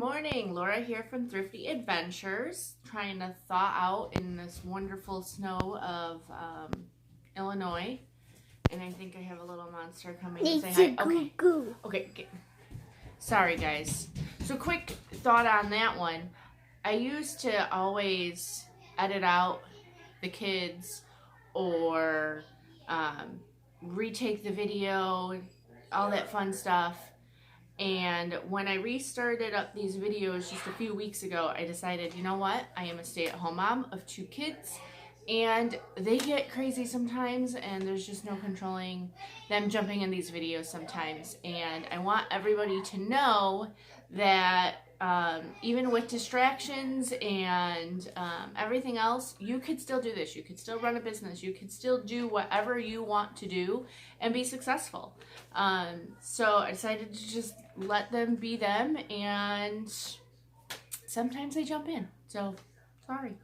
morning, Laura here from Thrifty Adventures, trying to thaw out in this wonderful snow of Illinois. And I think I have a little monster coming to say hi. Okay. Okay. Sorry, guys. So quick thought on that one. I used to always edit out the kids or retake the video, all that fun stuff. And when I restarted up these videos just a few weeks ago, I decided, you know what? I am a stay-at-home mom of 2 kids, and they get crazy sometimes, and there's just no controlling them jumping in these videos sometimes. And I want everybody to know that even with distractions and everything else, you could still do this. You could still run a business. You could still do whatever you want to do and be successful. So I decided to just let them be them, and sometimes they jump in. So, sorry.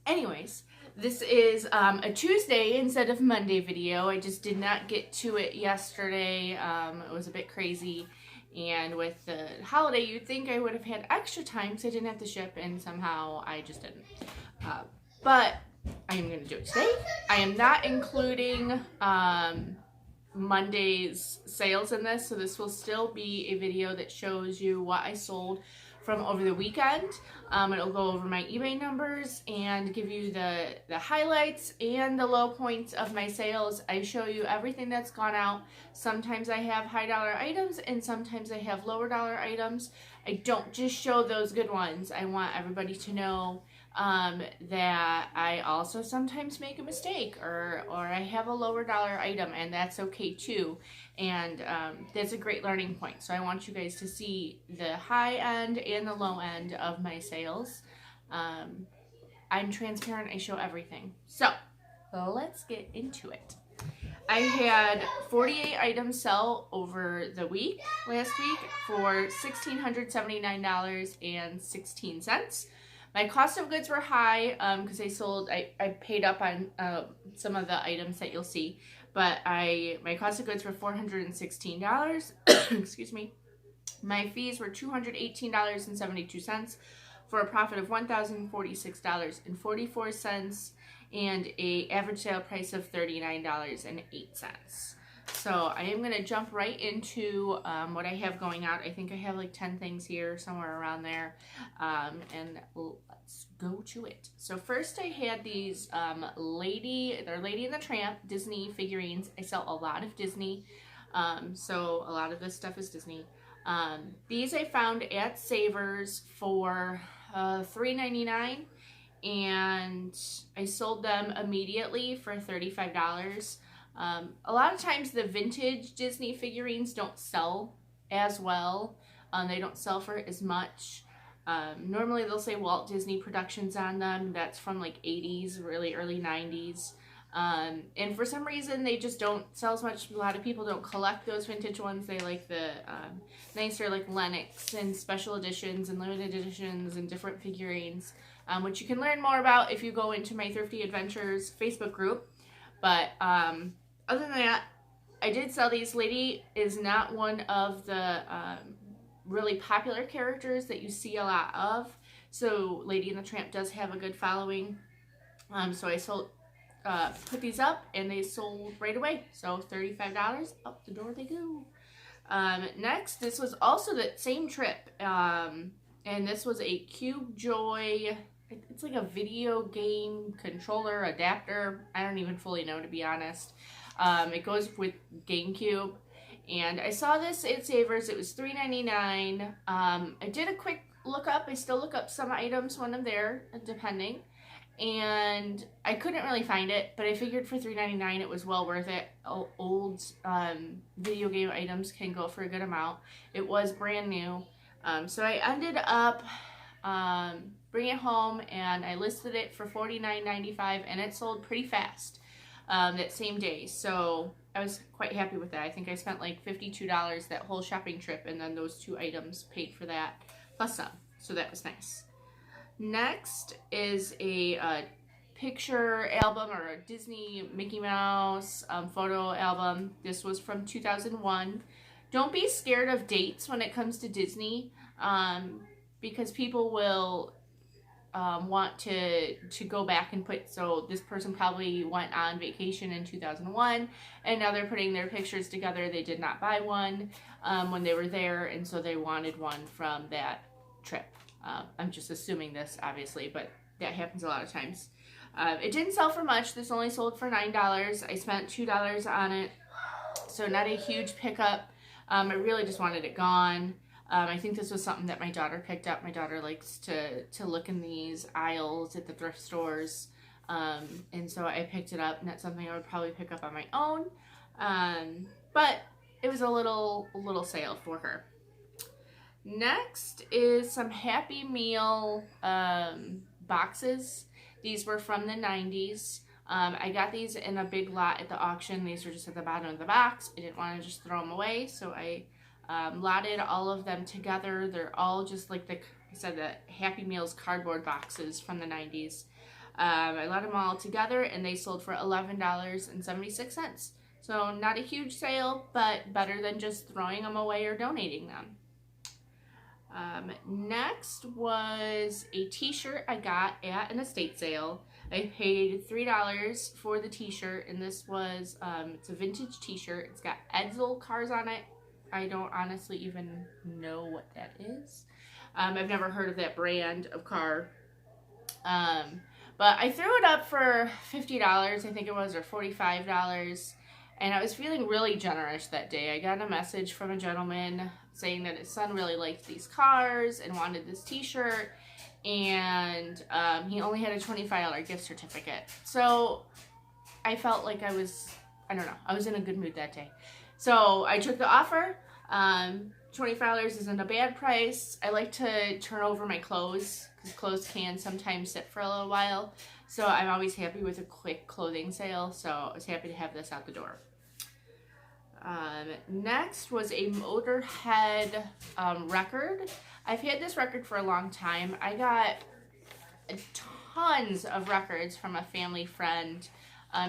Anyways, this is a Tuesday instead of Monday video. I just did not get to it yesterday. It was a bit crazy. And with the holiday, you'd think I would have had extra time so I didn't have to ship, and somehow I just didn't. But I am going to do it today. I am not including Monday's sales in this, so this will still be a video that shows you what I sold from over the weekend. It'll go over my eBay numbers and give you the highlights and the low points of my sales. I show you everything that's gone out. Sometimes I have high dollar items and sometimes I have lower dollar items. I don't just show those good ones. I want everybody to know that I also sometimes make a mistake or I have a lower dollar item, and that's okay too. And that's a great learning point. So I want you guys to see the high end and the low end of my sales. I'm transparent. I show everything. So let's get into it. I had 48 items sell over the last week for $1,679.16. My cost of goods were high because I paid up on some of the items that you'll see, but my cost of goods were $416. Excuse me. My fees were $218.72 for a profit of $1,046.44 and a average sale price of $39.08. So I am going to jump right into what I have going out. I think I have like 10 things here, somewhere around there, and let's go to it. So first I had these Lady and the Tramp Disney figurines. I sell a lot of Disney, so a lot of this stuff is Disney. These I found at Savers for $3.99, and I sold them immediately for $35. A lot of times the vintage Disney figurines don't sell as well. They don't sell for as much. Normally they'll say Walt Disney Productions on them. That's from like 80s, really early 90s. And for some reason they just don't sell as much. A lot of people don't collect those vintage ones. They like the nicer like Lennox and special editions and limited editions and different figurines, which you can learn more about if you go into my Thrifty Adventures Facebook group. But other than that, I did sell these. Lady is not one of the really popular characters that you see a lot of. So Lady and the Tramp does have a good following. So I put these up and they sold right away. So $35, up the door they go. Next, this was also the same trip. And this was a Cube Joy. It's like a video game controller adapter. I don't even fully know, to be honest. It goes with GameCube. And I saw this at Savers. It was $3.99. I did a quick lookup. I still look up some items when I'm there, depending. And I couldn't really find it, but I figured for $3.99 it was well worth it. Old video game items can go for a good amount. It was brand new. So I ended up bringing it home, and I listed it for $49.95, and it sold pretty fast that same day. So I was quite happy with that. I think I spent like $52 that whole shopping trip, and then those 2 items paid for that, plus some. So that was nice. Next is a picture album, or a Disney Mickey Mouse photo album. This was from 2001. Don't be scared of dates when it comes to Disney, because people will want to go back and put, so this person probably went on vacation in 2001 and now they're putting their pictures together. They did not buy one when they were there, and so they wanted one from that trip. I'm just assuming this, obviously, but that happens a lot of times. It didn't sell for much. This only sold for $9. I spent $2 on it, so not a huge pickup. I really just wanted it gone. I think this was something that my daughter picked up. My daughter likes to look in these aisles at the thrift stores, and so I picked it up. Not something I would probably pick up on my own, but it was a little sale for her. Next is some Happy Meal boxes. These were from the 90s. I got these in a big lot at the auction. These were just at the bottom of the box. I didn't want to just throw them away, so I lotted all of them together. They're all just like the Happy Meals cardboard boxes from the 90s. I lotted them all together, and they sold for $11.76. So not a huge sale, but better than just throwing them away or donating them. Next was a t-shirt I got at an estate sale. I paid $3 for the t-shirt, and this was, it's a vintage t-shirt. It's got Edsel cars on it. I don't honestly even know what that is. I've never heard of that brand of car. But I threw it up for $50, I think it was, or $45. And I was feeling really generous that day. I got a message from a gentleman saying that his son really liked these cars and wanted this t-shirt. And he only had a $25 gift certificate. So I felt like I was in a good mood that day. So I took the offer. $25 isn't a bad price. I like to turn over my clothes because clothes can sometimes sit for a little while. So I'm always happy with a quick clothing sale. So I was happy to have this out the door. Next was a Motorhead record. I've had this record for a long time. I got tons of records from a family friend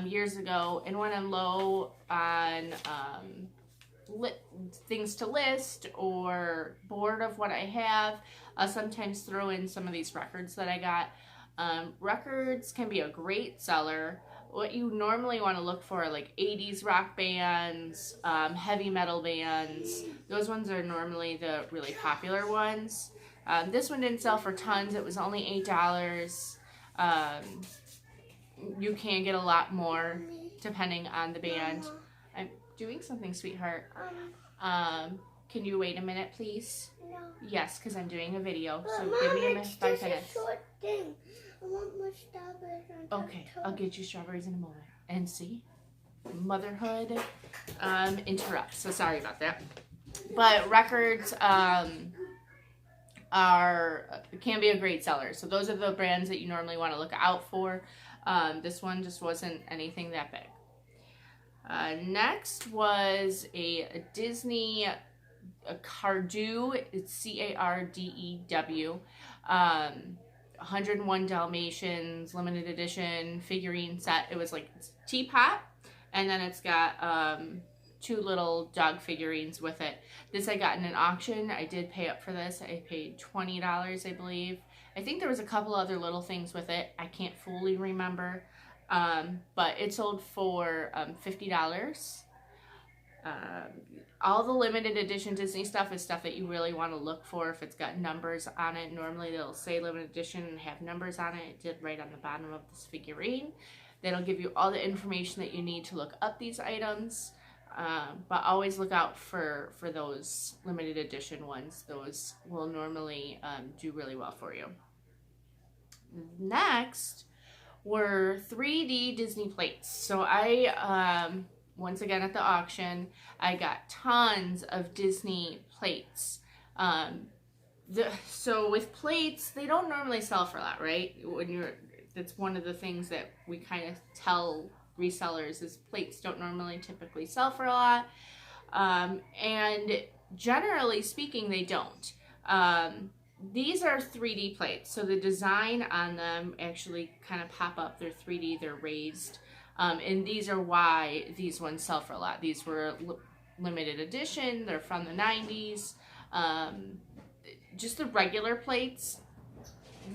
years ago, and when I'm low on things to list or bored of what I have, I'll sometimes throw in some of these records that I got. Records can be a great seller. What you normally want to look for are like 80s rock bands, heavy metal bands. Those ones are normally the really popular ones. This one didn't sell for tons. It was only $8. You can get a lot more depending on the band. I'm doing something, sweetheart. Can you wait a minute, please? No. Yes, because I'm doing a video. So give me a minute, 5 minutes. A short thing. I want more strawberries on Okay, I'll get you strawberries in a moment. And see, motherhood interrupts. So sorry about that. But records can be a great seller. So those are the brands that you normally want to look out for. This one just wasn't anything that big. Next was a Disney Cardew. It's C-A-R-D-E-W. 101 Dalmatians limited edition figurine set. It was like a teapot, and then it's got 2 little dog figurines with it. This I got in an auction. I did pay up for this. I paid $20, I believe. I think there was a couple other little things with it. I can't fully remember, but it sold for $50. All the limited edition Disney stuff is stuff that you really want to look for if it's got numbers on it. Normally they'll say limited edition and have numbers on it. It did right on the bottom of this figurine. That'll give you all the information that you need to look up these items. But always look out for those limited edition ones. Those will normally do really well for you. Next were 3D Disney plates. So I... once again at the auction, I got tons of Disney plates. So with plates, they don't normally sell for a lot, right? That's one of the things that we kind of tell resellers is plates don't normally typically sell for a lot. And generally speaking, they don't. These are 3D plates, so the design on them actually kind of pop up. They're 3D, they're raised. And these are why these ones sell for a lot. These were limited edition. They're from the 90s. Just the regular plates,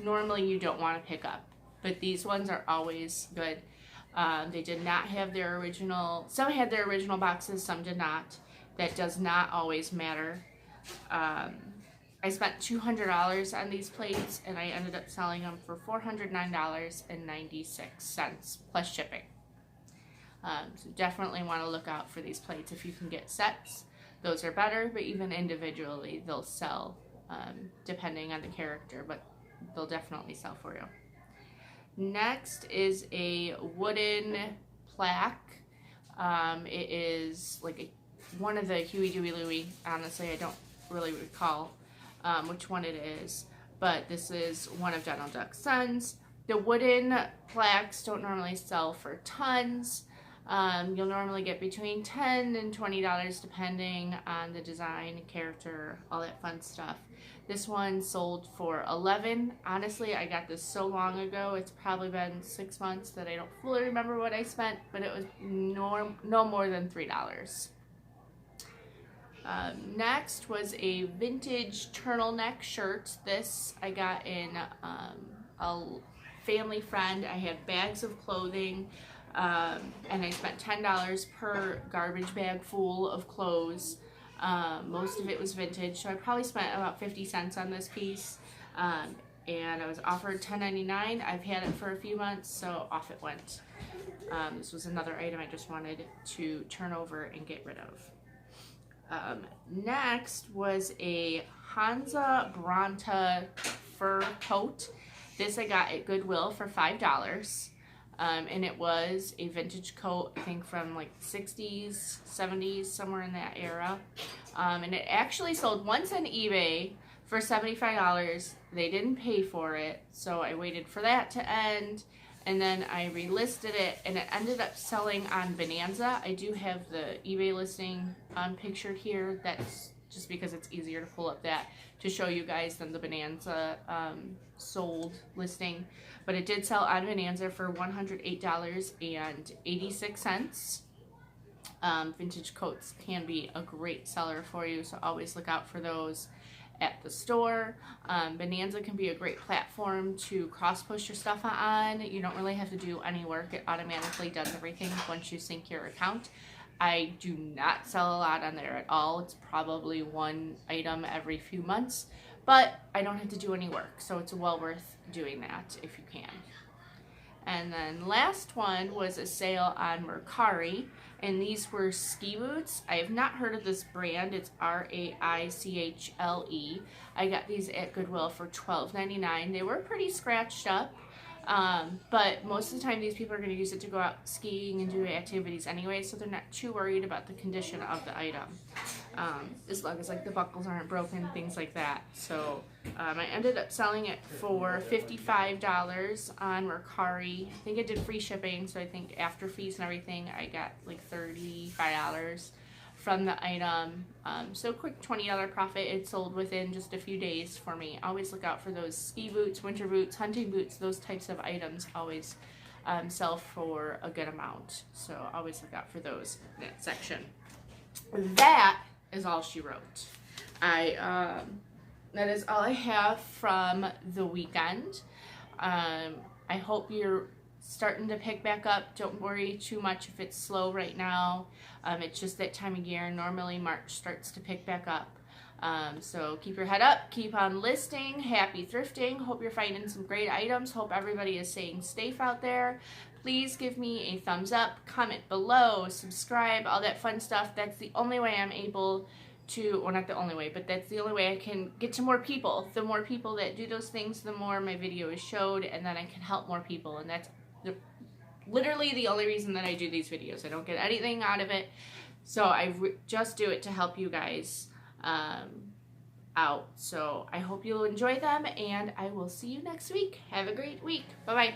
normally you don't want to pick up, but these ones are always good. They did not have their original, some had their original boxes, some did not. That does not always matter. I spent $200 on these plates, and I ended up selling them for $409.96 plus shipping. So definitely want to look out for these plates. If you can get sets, those are better, but even individually they'll sell, depending on the character, but they'll definitely sell for you. Next is a wooden plaque. It is like one of the Huey, Dewey, Louie. Honestly, I don't really recall which one it is, but this is one of Donald Duck's sons. The wooden plaques don't normally sell for tons. You'll normally get between $10 and $20 depending on the design, character, all that fun stuff. This one sold for $11. Honestly, I got this so long ago, it's probably been 6 months that I don't fully remember what I spent, but it was no more than $3. Next was a vintage turtleneck shirt. This I got in a family friend. I had bags of clothing, and I spent $10 per garbage bag full of clothes. Most of it was vintage, so I probably spent about 50 cents on this piece, and I was offered $10.99. I've had it for a few months, so off it went. This was another item I just wanted to turn over and get rid of. Next was a Hansa Bronta fur coat. This I got at Goodwill for $5. And it was a vintage coat, I think from like 60s, 70s, somewhere in that era. And it actually sold once on eBay for $75. They didn't pay for it, so I waited for that to end, and then I relisted it, and it ended up selling on Bonanza. I do have the eBay listing pictured here. That's just because it's easier to pull up that to show you guys than the Bonanza sold listing. But it did sell on Bonanza for $108.86. Vintage coats can be a great seller for you, so always look out for those at the store. Bonanza can be a great platform to cross-post your stuff on. You don't really have to do any work. It automatically does everything once you sync your account. I do not sell a lot on there at all. It's probably one item every few months, but I don't have to do any work, so it's well worth doing that if you can. And then last one was a sale on Mercari, and these were ski boots. I have not heard of this brand. It's Raichle. I got these at Goodwill for $12.99. They were pretty scratched up, but most of the time these people are going to use it to go out skiing and do activities anyway, so they're not too worried about the condition of the item, as long as like the buckles aren't broken, things like that. So I ended up selling it for $55 on Mercari. I think I did free shipping, so I think after fees and everything I got like $35 from the item. So quick $20 profit. It sold within just a few days for me. Always look out for those ski boots, winter boots, hunting boots. Those types of items always sell for a good amount. So always look out for those in that section. That is all she wrote. That is all I have from the weekend. I hope you're starting to pick back up. Don't worry too much if it's slow right now. It's just that time of year. Normally March starts to pick back up. So keep your head up, keep on listing. Happy thrifting. Hope you're finding some great items. Hope everybody is staying safe out there. Please give me a thumbs up, comment below, subscribe, all that fun stuff. That's the only way I'm able to, well, not the only way, but that's the only way I can get to more people. The more people that do those things, the more my video is showed, and then I can help more people. And that's literally the only reason that I do these videos. I don't get anything out of it, so I just do it to help you guys out. So I hope you'll enjoy them, and I will see you next week. Have a great week. Bye-bye.